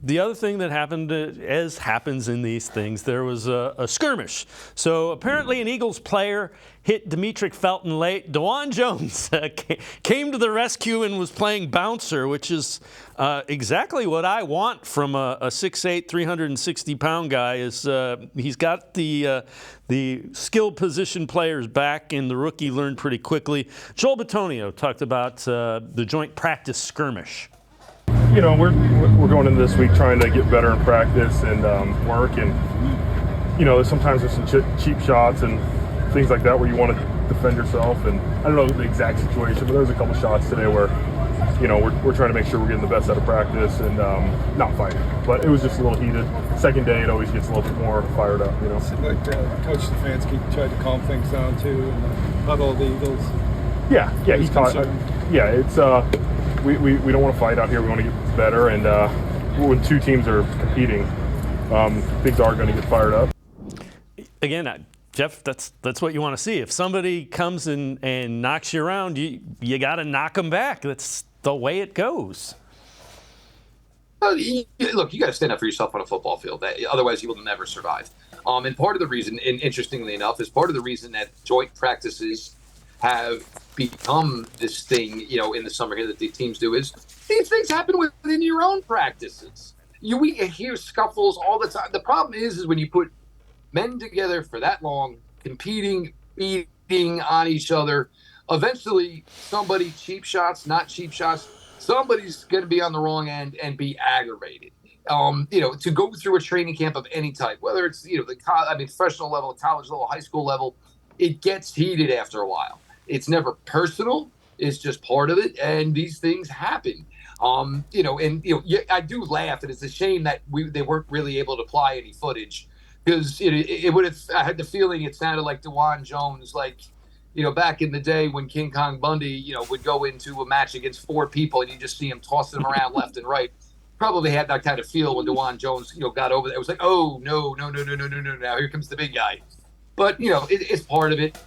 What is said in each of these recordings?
the other thing that happened, as happens in these things, there was a skirmish. So apparently an Eagles player hit Demetric Felton late. DeJuan Jones came to the rescue and was playing bouncer, which is exactly what I want from a 6'8", 360-pound guy. He's got the skilled position players back, and the rookie learned pretty quickly. Joel Bitonio talked about the joint practice skirmish. You know, we're going into this week trying to get better in practice and work, and you know, sometimes there's some cheap shots and things like that where you want to defend yourself. And I don't know the exact situation, but there was a couple shots today where, you know, we're trying to make sure we're getting the best out of practice and not fighting. But it was just a little heated. Second day, it always gets a little bit more fired up, you know. Like Coach Stefanski tried to calm things down too, and huddle the Eagles. Yeah, he taught. It's we don't want to fight out here. We want to get better, and when two teams are competing, things are going to get fired up. Again, Jeff, that's what you want to see. If somebody comes and knocks you around, you got to knock them back. That's the way it goes. Look, you got to stand up for yourself on a football field. Otherwise, you will never survive. And part of the reason, and interestingly enough, is part of the reason that joint practices have become this thing, you know, in the summer here that the teams do, is these things happen within your own practices. We hear scuffles all the time. The problem is when you put men together for that long, competing, beating on each other, eventually somebody, cheap shots, not cheap shots, somebody's going to be on the wrong end and be aggravated. You know, to go through a training camp of any type, whether it's, you know, professional level, college level, high school level, it gets heated after a while. It's never personal. It's just part of it. And these things happen. You know, and, you know, I do laugh, and it's a shame that they weren't really able to apply any footage, because it would have, I had the feeling it sounded like DeJuan Jones, like, you know, back in the day when King Kong Bundy, you know, would go into a match against four people and you just see him tossing them around left and right. Probably had that kind of feel when DeJuan Jones, you know, got over there. It was like, oh, no, now here comes the big guy. But, you know, it's part of it.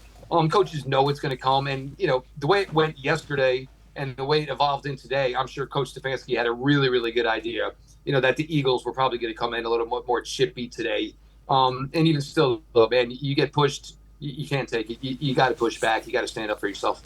Coaches know it's going to come. And, you know, the way it went yesterday and the way it evolved in today, I'm sure Coach Stefanski had a really, really good idea, you know, that the Eagles were probably going to come in a little more chippy today. And even still, man, you get pushed, you can't take it. You got to push back. You got to stand up for yourself.